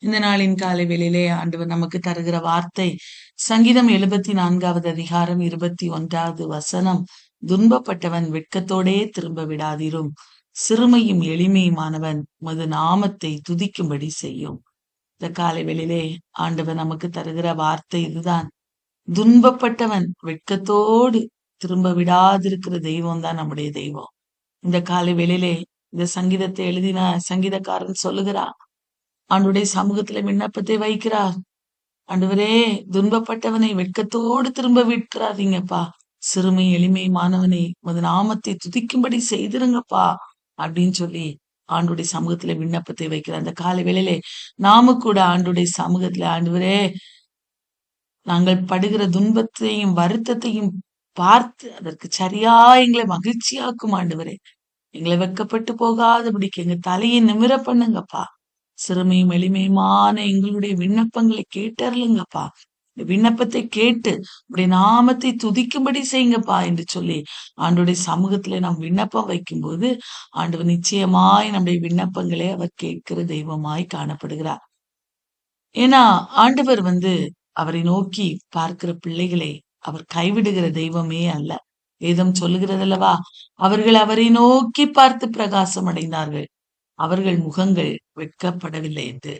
இந்த நாளின் காலை வேளையிலே ஆண்டவர் நமக்கு தருகிற வார்த்தை சங்கீதம் 74வது அதிகாரம் 21வது வசனம். துன்பப்பட்டவன் வெட்கத்தோடே திரும்ப விடாதிரும், சிறுமையும் எளிமையுமானவன் உமது நாமத்தை துதிக்கும்படி செய்யும். இந்த காலை வேளையிலே ஆண்டவர் நமக்கு தருகிற வார்த்தை இதுதான். துன்பப்பட்டவன் வெட்கத்தோடு திரும்ப விடாதிருக்கிற தெய்வம் தான் நம்முடைய தெய்வம். இந்த காலை வேளையிலே இந்த சங்கீதத்தை எழுதின சங்கீதக்காரன் சொல்லுகிறார், ஆண்டுடைய சமூகத்துல விண்ணப்பத்தை வைக்கிறார். ஆண்டவரே, துன்பப்பட்டவனை வெட்கத்தோடு திரும்ப விட்டுறாதீங்கப்பா, சிறுமை எளிமையுமானவனை உமது நாமத்தை துதிக்கும்படி செய்திருங்கப்பா அப்படின்னு சொல்லி ஆண்டுடைய சமூகத்துல விண்ணப்பத்தை வைக்கிறார். அந்த காலை வேளையிலே நாம கூட ஆண்டுடைய சமூகத்துல, ஆண்டவரே, நாங்கள் படுகிற துன்பத்தையும் வருத்தத்தையும் பார்த்து அதற்கு சரியா எங்களை மகிழ்ச்சியாக்கும் ஆண்டவரே. எங்களை வெட்கப்பட்டு போகாதபடிக்கு எங்க தலையை நிமிர பண்ணுங்கப்பா. சிறுமையும் எளிமையுமான எங்களுடைய விண்ணப்பங்களை கேட்டருளுங்கப்பா. இந்த விண்ணப்பத்தை கேட்டு உடைய நாமத்தை துதிக்கும்படி செய்யுங்கப்பா என்று சொல்லி ஆண்டோடைய சமூகத்துல நாம் விண்ணப்பம் வைக்கும்போது ஆண்டவர் நிச்சயமாய் நம்முடைய விண்ணப்பங்களை அவர் கேட்கிற தெய்வமாய் காணப்படுகிறார். ஏன்னா ஆண்டவர் அவரை நோக்கி பார்க்கிற பிள்ளைகளை அவர் கைவிடுகிற தெய்வமே அல்ல. வேதம் சொல்லுகிறதல்லவா, அவர்கள் அவரை நோக்கி பார்த்து பிரகாசம் அடைந்தார்கள், அவர்கள் முகங்கள் வெட்கப்படவில்லை என்று.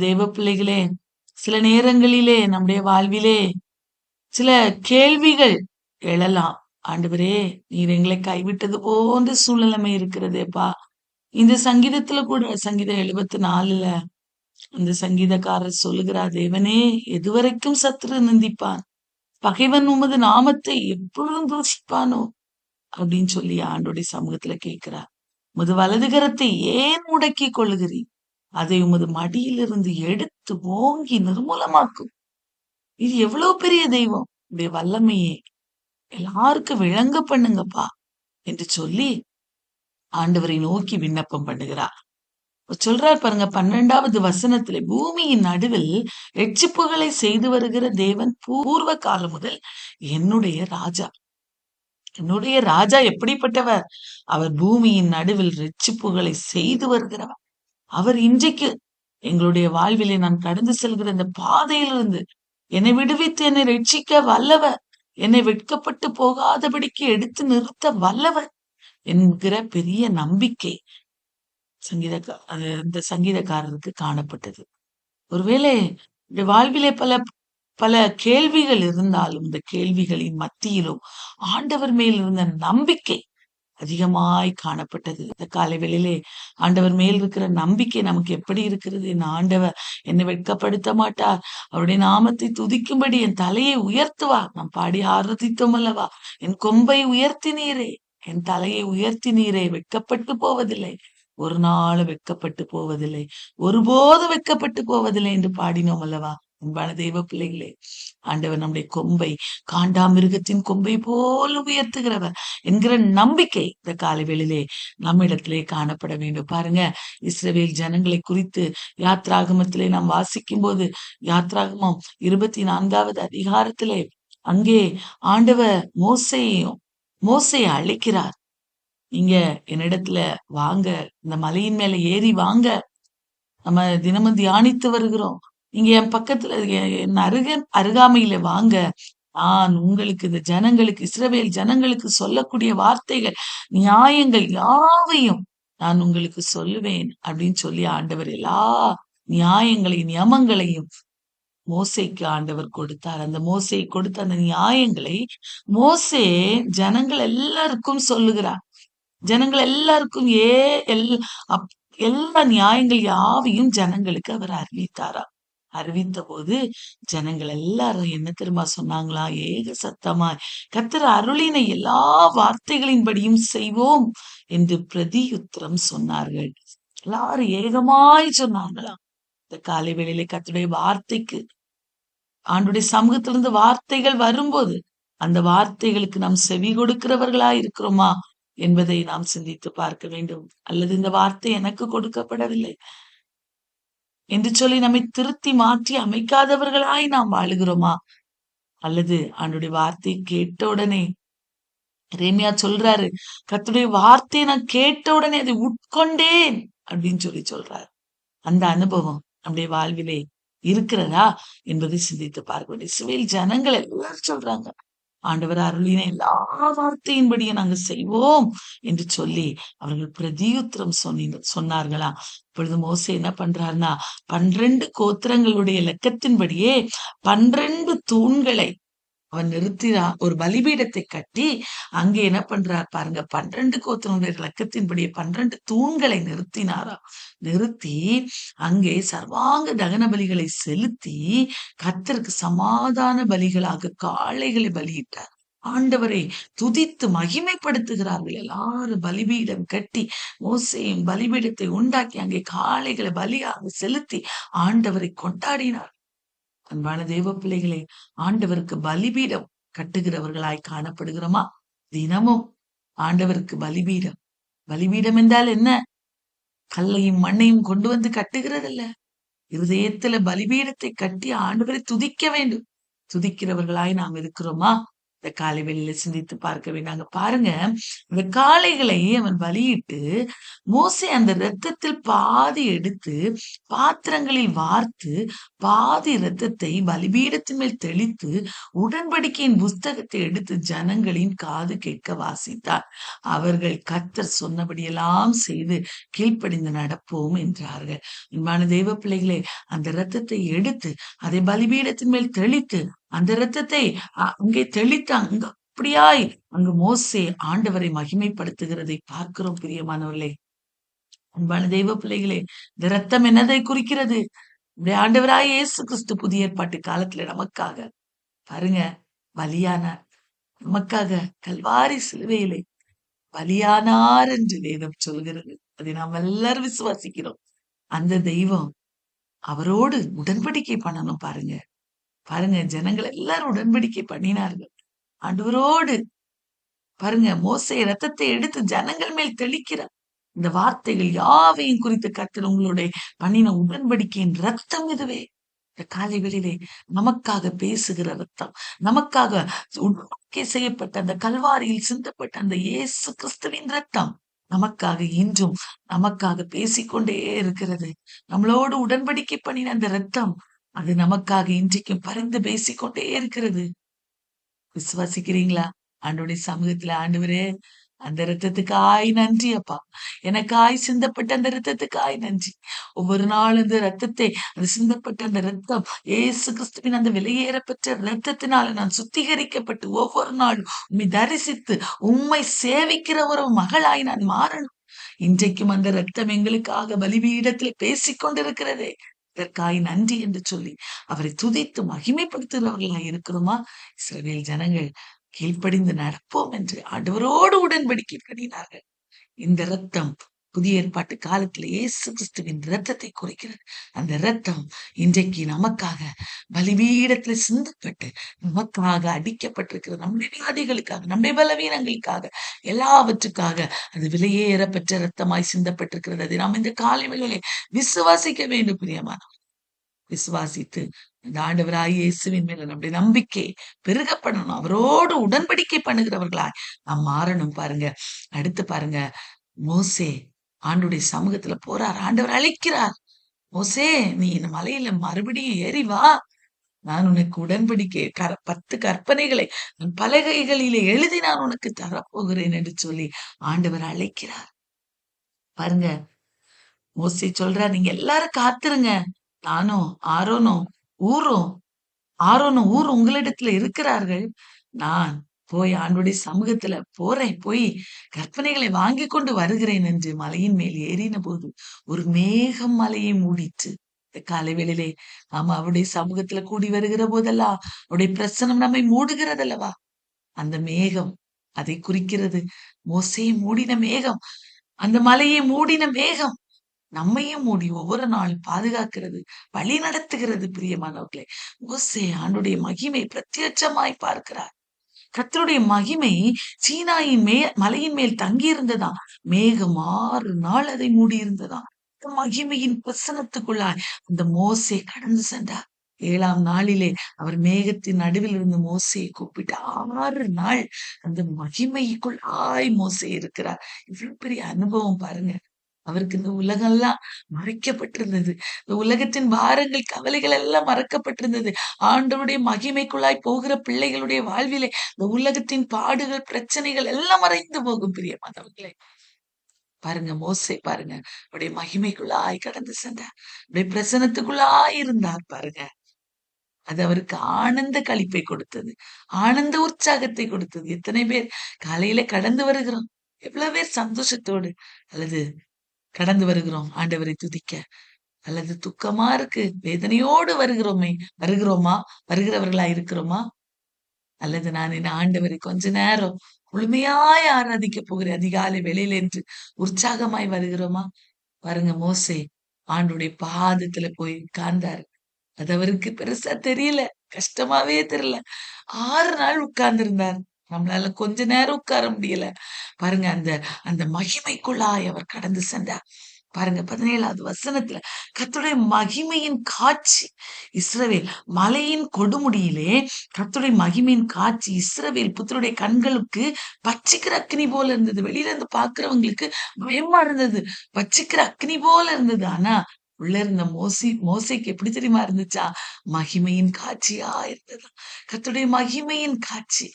தேவ பிள்ளைகளே, சில நேரங்களிலே நம்முடைய வாழ்விலே சில கேள்விகள் எழலாம். ஆண்டவரே, நீர் எங்களை கைவிட்டது போன்ற சூழ்நிலைமை இருக்கிறதேப்பா. இந்த சங்கீதத்துல கூட சங்கீதம் 74ல அந்த சங்கீதக்காரர் சொல்லுகிறார், தேவனே, எதுவரைக்கும் சத்துரு நிந்திப்பான், பகைவன் உமது நாமத்தை எப்பொழுதும் தூஷிப்பானோ அப்படின்னு சொல்லி ஆண்டோடைய சமூகத்துல கேட்கிறார். உமது வலது கரத்தை ஏன் முடக்கி கொள்ளுகிறீர், அதை உமது மடியிலிருந்து எடுத்து ஓங்கி நிர்மூலமாக்கும். இது எவ்வளவு பெரிய தெய்வம், உடைய வல்லமையே எல்லாருக்கும் விளங்க பண்ணுங்கப்பா என்று சொல்லி ஆண்டவரை நோக்கி விண்ணப்பம் பண்ணுகிறார். சொல்றார் பாருங்க 12வது வசனத்திலே, பூமியின் நடுவில் ரட்சிப்புகளை செய்து வருகிற தேவன் பூர்வ காலம் முதல் என்னுடைய ராஜா. என்னுடைய ராஜா எப்படிப்பட்டவர், அவர் பூமியின் நடுவில் ரட்சிப்புகளை செய்து வருகிறவர். அவர் இன்றைக்கு எங்களுடைய வாழ்விலே நான் கடந்து செல்கிற இந்த பாதையிலிருந்து என்னை விடுவித்து என்னை ரட்சிக்க வல்லவர், என்னை வெட்கப்பட்டு போகாதபடிக்கு எடுத்து நிறுத்த வல்லவர் என்கிற பெரிய நம்பிக்கை இந்த சங்கீதக்காரருக்கு காணப்பட்டது. ஒருவேளை இந்த வாழ்விலே பல பல கேள்விகள் இருந்தாலும் இந்த கேள்விகளின் மத்தியிலும் ஆண்டவர் மேல் இருந்த நம்பிக்கை அதிகமாய் காணப்பட்டது. இந்த காலை வேளையிலே ஆண்டவர் மேல் இருக்கிற நம்பிக்கை நமக்கு எப்படி இருக்கிறது? என் ஆண்டவர் என்னை வெட்கப்படுத்த மாட்டார், அவருடைய நாமத்தை துதிக்கும்படி என் தலையை உயர்த்துவார். நாம் பாடி ஆராதித்தோம் அல்லவா, என் கொம்பை உயர்த்தினீரே, என் தலையை உயர்த்தினீரே, வெட்கப்பட்டு போவதில்லை, ஒரு நாள் வெட்கப்பட்டு போவதில்லை, ஒருபோது வெட்கப்பட்டு போவதில்லை என்று பாடினோம் அல்லவா. அன்பான தெய்வ பிள்ளைகளே, ஆண்டவர் நம்முடைய கொம்பை காண்டாமிருகத்தின் கொம்பை போல் உயர்த்துகிறவர் என்கிற நம்பிக்கை இந்த காலைவேளையிலே நம்மிடத்திலே காணப்பட வேண்டும். பாருங்க, இஸ்ரவேல் ஜனங்களை குறித்து யாத்ராகமத்திலே நாம் வாசிக்கும் போது, யாத்ராகமம் 24வது அதிகாரத்திலே அங்கே ஆண்டவர் மோசேயை அழைக்கிறார். நீங்க என்னிடத்துல வாங்க, இந்த மலையின் மேல ஏறி வாங்க, நம்ம தினமும் தியானித்து வருகிறோம், நீங்க என் பக்கத்துல என் அருகாமையில வாங்க, நான் உங்களுக்கு இந்த ஜனங்களுக்கு, இஸ்ரவேல் ஜனங்களுக்கு சொல்லக்கூடிய வார்த்தைகள், நியாயங்கள் யாவையும் நான் உங்களுக்கு சொல்லுவேன் அப்படின்னு சொல்லி ஆண்டவர் எல்லா நியாயங்களையும் நியமங்களையும் மோசேக்கு ஆண்டவர் கொடுத்தார். அந்த மோசே கொடுத்த அந்த நியாயங்களை மோசே ஜனங்கள் எல்லாருக்கும் சொல்லுகிறார். ஜனங்கள் எல்லாருக்கும் எல்லா நியாயங்கள் யாவையும் ஜனங்களுக்கு அவர் அறிவித்தாரா. அறிவித்த போது ஜனங்கள் எல்லாரும் என்ன தெரியுமா சொன்னாங்களா? ஏக சத்தமாய் கர்த்தர் அருளின எல்லா வார்த்தைகளின்படியும் செய்வோம் என்று பிரதியுத்தரம் சொன்னார்கள். எல்லாரும் ஏகமாய் சொன்னாங்களாம். இந்த காலை வேளையிலே கர்த்தருடைய வார்த்தைக்கு, ஆண்டுடைய சமூகத்திலிருந்து வார்த்தைகள் வரும்போது அந்த வார்த்தைகளுக்கு நாம் செவி கொடுக்கிறவர்களா இருக்கிறோமா என்பதை நாம் சிந்தித்து பார்க்க வேண்டும். அல்லது இந்த வார்த்தை எனக்கு கொடுக்கப்படவில்லை என்று சொல்லி நம்மை திருத்தி மாற்றி அமைக்காதவர்களாய் நாம் வாழுகிறோமா? அல்லது ஆண்டுடைய வார்த்தை கேட்ட உடனே எரேமியா சொல்றாரு, கர்த்தருடைய வார்த்தையை நான் கேட்ட உடனே அதை உட்கொண்டேன் அப்படின்னு சொல்லி சொல்றாரு. அந்த அனுபவம் நம்முடைய வாழ்விலே இருக்கிறதா என்பதை சிந்தித்து பார்க்க வேண்டும். இஸ்ரவேல் ஜனங்கள் எல்லாரும் சொல்றாங்க, ஆண்டவர் அருளின எல்லா வார்த்தையின்படியும் நாங்க செய்வோம் என்று சொல்லி அவர்கள் பிரதியுத்தரம் சொன்னார்களாம். இப்பொழுது மோசே என்ன பண்றாருன்னா, 12 கோத்திரங்களுடைய இலக்கத்தின்படியே 12 தூண்களை அவன் நிறுத்தினான். ஒரு பலிபீடத்தை கட்டி அங்கே என்ன பண்றார் பாருங்க, 12 கோத்திரங்களுடைய இலக்கத்தின்படியே 12 தூண்களை நிறுத்தினாராம். நிறுத்தி அங்கே சர்வாங்க தகன பலிகளை செலுத்தி கர்த்தருக்கு சமாதான பலிகளாக காளைகளை பலியிட்டார். ஆண்டவரை துதித்து மகிமைப்படுத்துகிறார்கள். எல்லாரும் பலிபீடம் கட்டி மோசேயும் பலிபீடத்தை உண்டாக்கி அங்கே காளைகளை பலியாக செலுத்தி ஆண்டவரை கொண்டாடினார். அன்பான தேவ பிள்ளைகளே, ஆண்டவருக்கு பலிபீடம் கட்டுகிறவர்களாய் காணப்படுகிறோமா? தினமும் ஆண்டவருக்கு பலிபீடம். பலிபீடம் என்றால் என்ன? கல்லையும் மண்ணையும் கொண்டு வந்து கட்டுகிறதல்ல. இருதயத்துல பலிபீடத்தை கட்டி ஆண்டவரை துதிக்க வேண்டும். துதிக்கிறவர்களாய் நாம் இருக்கிறோமா? இந்த காலை வெளியில சிந்தித்து பார்க்க வேண்டாங்க. பாருங்க, இந்த காளைகளை அவன் பலியிட்டு மோசே அந்த இரத்தத்தில் பாதி எடுத்து பாத்திரங்களில் வார்த்து பாதி இரத்தத்தை பலிபீடத்தின் மேல் தெளித்து உடன்படிக்கையின் புஸ்தகத்தை எடுத்து ஜனங்களின் காது கேட்க வாசித்தார். அவர்கள் கர்த்தர் சொன்னபடியெல்லாம் செய்து கீழ்ப்படிந்து நடப்போம் என்றார்கள். அன்பான தெய்வ பிள்ளைகளே, அந்த இரத்தத்தை எடுத்து அதை பலிபீடத்தின் மேல் தெளித்து அந்த இரத்தத்தை அங்கே தெளித்தாங்க. அப்படியாய் அங்கு மோசே ஆண்டவரை மகிமைப்படுத்துகிறதை பார்க்கிறோம். பிரியமானவர்களே, அன்பான தெய்வ பிள்ளைகளே, இந்த இரத்தம் என்னதை குறிக்கிறது? நம்முடைய ஆண்டவராய் இயேசு கிறிஸ்து புதிய ஏற்பாட்டு காலத்துல நமக்காக பாருங்க பலியானார். நமக்காக கல்வாரி சிலுவையிலே பலியானார் என்று வேதம் சொல்கிறது. அதை நாம் எல்லாரும் விசுவாசிக்கிறோம். அந்த தெய்வம் அவரோடு உடன்படிக்கை பண்ணணும். பாருங்க பாருங்க, ஜனங்கள் எல்லாரும் உடன்படிக்கை பண்ணினார்கள் ஆண்டவரோடு. பாருங்க, மோசே ரத்தத்தை எடுத்து ஜனங்கள் மேல் தெளிக்கிறார். இந்த வார்த்தைகள் யாவையும் குறித்து கர்த்தர் உங்களுடைய பண்ணின உடன்படிக்கையின் ரத்தம் இதுவே. இந்த காலை வெளியிலே நமக்காக பேசுகிற ரத்தம், நமக்காக உடன்படிக்கை செய்யப்பட்ட அந்த கல்வாரியில் சிந்தப்பட்ட அந்த இயேசு கிறிஸ்துவின் ரத்தம் நமக்காக இன்றும் நமக்காக பேசிக்கொண்டே இருக்கிறது. நம்மளோடு உடன்படிக்கை பண்ணின அந்த ரத்தம் அது நமக்காக இன்றைக்கும் பரிந்து பேசிக்கொண்டே இருக்கிறது. விசுவாசிக்கிறீங்களா? ஆண்டவருடைய சமூகத்துல, ஆண்டவரே அந்த இரத்தத்துக்காய் நன்றி அப்பா, எனக்காய் சிந்தப்பட்ட அந்த இரத்தத்துக்காய் நன்றி. ஒவ்வொரு நாள் அந்த ரத்தத்தை, அந்த சிந்தப்பட்ட அந்த ரத்தம் இயேசு கிறிஸ்துவின் அந்த விலையேறப்பெற்ற ரத்தத்தினால நான் சுத்திகரிக்கப்பட்டு ஒவ்வொரு நாளும் உம்மை தரிசித்து உம்மை சேவிக்கிற ஒரு மகளாய் நான் மாறணும். இன்றைக்கும் அந்த ரத்தம் எங்களுக்காக பலிபீடத்தில் பேசிக் கொண்டிருக்கிறதே, இதற்காய் நன்றி என்று சொல்லி அவரை துதித்து மகிமைப்படுத்துகிறவர்களாய் இருக்கிறோமா? இஸ்ரவேல் ஜனங்கள் கீழ்ப்படிந்து நடப்போம் என்று ஆண்டவரோடு உடன்படிக்கை பண்ணினார்கள். இந்த ரத்தம் புதிய ஏற்பாட்டு காலத்துல இயேசு கிறிஸ்துவின் ரத்தத்தை குறிக்கிறது. அந்த ரத்தம் இன்றைக்கு நமக்காக பலிபீடத்துல சிந்தப்பட்டு நமக்காக அடிக்கப்பட்டிருக்கிறது. நம்முடைய வியாதிகளுக்காக, நம்முடைய பலவீனங்களுக்காக, எல்லாவற்றுக்காக அது விலையேற பெற்ற ரத்தமாய் சிந்தப்பட்டிருக்கிறது. அதை நாம் இந்த காலை வேளையிலே விசுவாசிக்க வேண்டும். பிரியமான விசுவாசித்து இந்த ஆண்டவராய் இயேசுவின் மேல நம்முடைய நம்பிக்கை பெருகப்படணும். அவரோடு உடன்படிக்கை பண்ணுகிறவர்களாய் நாம் மாறணும். பாருங்க, அடுத்து பாருங்க, மோசே ஆண்டுடைய சமூகத்துல போறார். ஆண்டவர் அழைக்கிறார், மோசே நீ இந்த மலையில மறுபடியும் ஏறி வா, நான் உனக்கு உடன்படிக்கை 10 கற்பனைகளை பலகைகளிலே எழுதி நான் உனக்கு தரப்போகிறேன் என்று சொல்லி ஆண்டவர் அழைக்கிறார். பாருங்க, மோசே சொல்றார், நீங்க எல்லாரும் காத்துருங்க, நானும் ஆரோனும் ஊரும் உங்களிடத்துல இருக்கிறார்கள். நான் போய் ஆண்டுடைய சமூகத்துல போறேன், போய் கற்பனைகளை வாங்கி கொண்டு வருகிறேன் என்று மலையின் மேல் ஏறின போது ஒரு மேகம் மலையை மூடிற்று. காலை வேளையிலே நாம அவருடைய சமூகத்துல கூடி வருகிற போதெல்லாம் அவருடைய பிரசனம் நம்மை மூடுகிறதல்லவா? அந்த மேகம் அதை குறிக்கிறது. மோசையை மூடின மேகம், அந்த மலையை மூடின மேகம் நம்மையும் மூடி ஒவ்வொரு நாளும் பாதுகாக்கிறது, வழி நடத்துகிறது. பிரியமானவர்களே, மோசே ஆண்டுடைய மகிமை பிரத்யட்சமாய் பார்க்கிறார். கர்த்தருடைய மகிமை சீனாயின் மலையின் மேல் தங்கி இருந்ததா, மேகம் 6 நாள் அதை மூடி இருந்ததா. மகிமையின் பிரசனத்துக்குள்ளாய் அந்த மோசே கடந்து சென்றார். 7ஆம் நாளிலே அவர் மேகத்தின் நடுவில் இருந்து மோசையை கூப்பிட்டு 6 நாள் அந்த மகிமைக்குள்ளாய் மோசே இருக்கிறார். இவ்வளவு பெரிய அனுபவம் பாருங்க. அவருக்கு இந்த உலகம் எல்லாம் மறைக்கப்பட்டிருந்தது. இந்த உலகத்தின் பாரங்கள், கவலைகள் எல்லாம் மறக்கப்பட்டிருந்தது. ஆண்டவருடைய மகிமைக்குள்ளாய் போகிற பிள்ளைகளுடைய வாழ்விலே இந்த உலகத்தின் பாடுகள், பிரச்சனைகள் எல்லாம் மறைந்து போகும் பிரியமானவர்களே. பாருங்க மோசே பாருங்க. அவருடைய மகிமைக்குள்ளாய் கடந்து சென்றார். அவருடைய பிரசனத்துக்குள்ளாய் இருந்தார் பாருங்க. அது அவருக்கு ஆனந்த களிப்பை கொடுத்தது. ஆனந்த உற்சாகத்தை கொடுத்தது. எத்தனை பேர் காலையில கடந்து வருகிறோம். எவ்வளவு பேர் சந்தோஷத்தோடு அல்லது கடந்து வருகிறோம் ஆண்டவரை துதிக்க. அல்லது துக்கமா இருக்கு, வேதனையோடு வருகிறோமா? வருகிறவர்களா இருக்கிறோமா? அல்லது நான் என் ஆண்டவரை கொஞ்ச நேரம் முழுமையாய் ஆராதிக்க போகிறேன் அதிகாலை வேளையில என்று உற்சாகமாய் வருகிறோமா? பாருங்க மோசே ஆண்டுடைய பாதத்துல போய் உட்கார்ந்தாரு. அது அவருக்கு பெருசா தெரியல. கஷ்டமாவே தெரியல. 6 நாள் உட்கார்ந்திருந்தார். நம்மளால கொஞ்ச நேரம் உட்கார முடியல. பாருங்க அந்த அந்த மகிமைக்குள்ளாய் அவர் கடந்து சென்றார். பாருங்க 17வது வசனத்துல கர்த்தருடைய மகிமையின் காட்சி இஸ்ரவேல் மலையின் கொடுமுடியிலே கர்த்தருடைய மகிமையின் காட்சி இஸ்ரவேல் புத்தருடைய கண்களுக்கு பட்சிக்கிற அக்கினி போல இருந்தது. வெளியில இருந்து பாக்குறவங்களுக்கு பயமா இருந்தது. பட்சிக்கிற அக்கினி போல இருந்தது. ஆனா உள்ள இருந்த மோசேக்கு எப்படி தெரியுமா இருந்துச்சா? மகிமையின் காட்சியா இருந்தது. கர்த்தருடைய மகிமையின் காட்சி.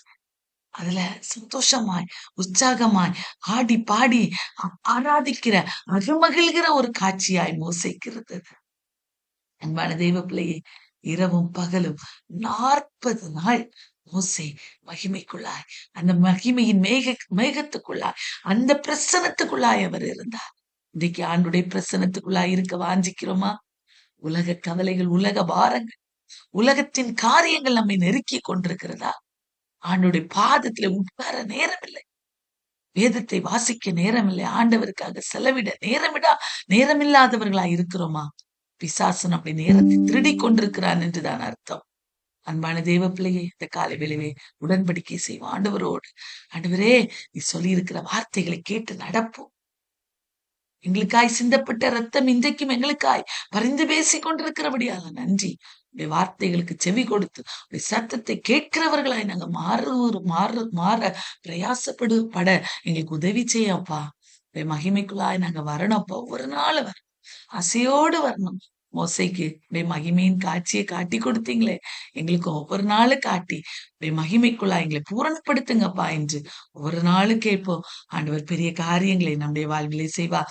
அதுல சந்தோஷமாய், உற்சாகமாய், ஆடி பாடி ஆராதிக்கிற, அருமகிழ்கிற ஒரு காட்சியாய் மோசேக்கு இருந்தது. அன்பான தெய்வ பிள்ளையே, இரவும் பகலும் 40 நாள் மோசே மகிமைக்குள்ளாய், அந்த மகிமையின் மேகத்துக்குள்ளாய், அந்த பிரசனத்துக்குள்ளாய் அவர் இருந்தார். இன்றைக்கு ஆண்டுடைய பிரசனத்துக்குள்ளாய் இருக்க வாஞ்சிக்கிறோமா? உலக கவலைகள், உலக பாரங்கள், உலகத்தின் காரியங்கள் நம்மை நெருக்கி கொண்டிருக்கிறதா? ஆண்டுடைய பாதத்துல உட்கார நேரமில்லை. வேதத்தை வாசிக்க நேரமில்லை. ஆண்டவருக்காக செலவிட நேரமில்லாதவர்களா இருக்கிறோமா? பிசாசு நம்முடைய நேரத்தை திருடிக் கொண்டிருக்கிறான் என்றுதான் அர்த்தம். அன்பான தேவ பிள்ளையே, இந்த காலை வேளையிலே உடன்படிக்கை செய்வோம் ஆண்டவரோடு. ஆண்டவரே, நீ சொல்லியிருக்கிற வார்த்தைகளை கேட்டு நடப்போம். எங்களுக்காய் சிந்தப்பட்ட ரத்தம் இன்றைக்கும் எங்களுக்காய் பரிந்து பேசிக் கொண்டிருக்கிறபடியால நன்றி. உடைய வார்த்தைகளுக்கு செவி கொடுத்து உடைய சத்தத்தை கேட்கிறவர்களாய் நாங்க மாற பிரயாசப்பட எங்களுக்கு உதவி செய்யப்பா. உடைய மகிமைக்குள்ளாய் நாங்க வரணும்ப்பா. ஒவ்வொரு நாளும் வரணும். ஆசையோடு வரணும். மோசைக்கு உடைய மகிமையின் காட்சியை காட்டி கொடுத்தீங்களே, எங்களுக்கு ஒவ்வொரு நாளும் காட்டி உடைய மகிமைக்குள்ளா எங்களை பூரணப்படுத்துங்கப்பா என்று ஒவ்வொரு நாளும் கேட்போம். ஆண்டவர் பெரிய காரியங்களை நம்முடைய வாழ்விலே செய்வா.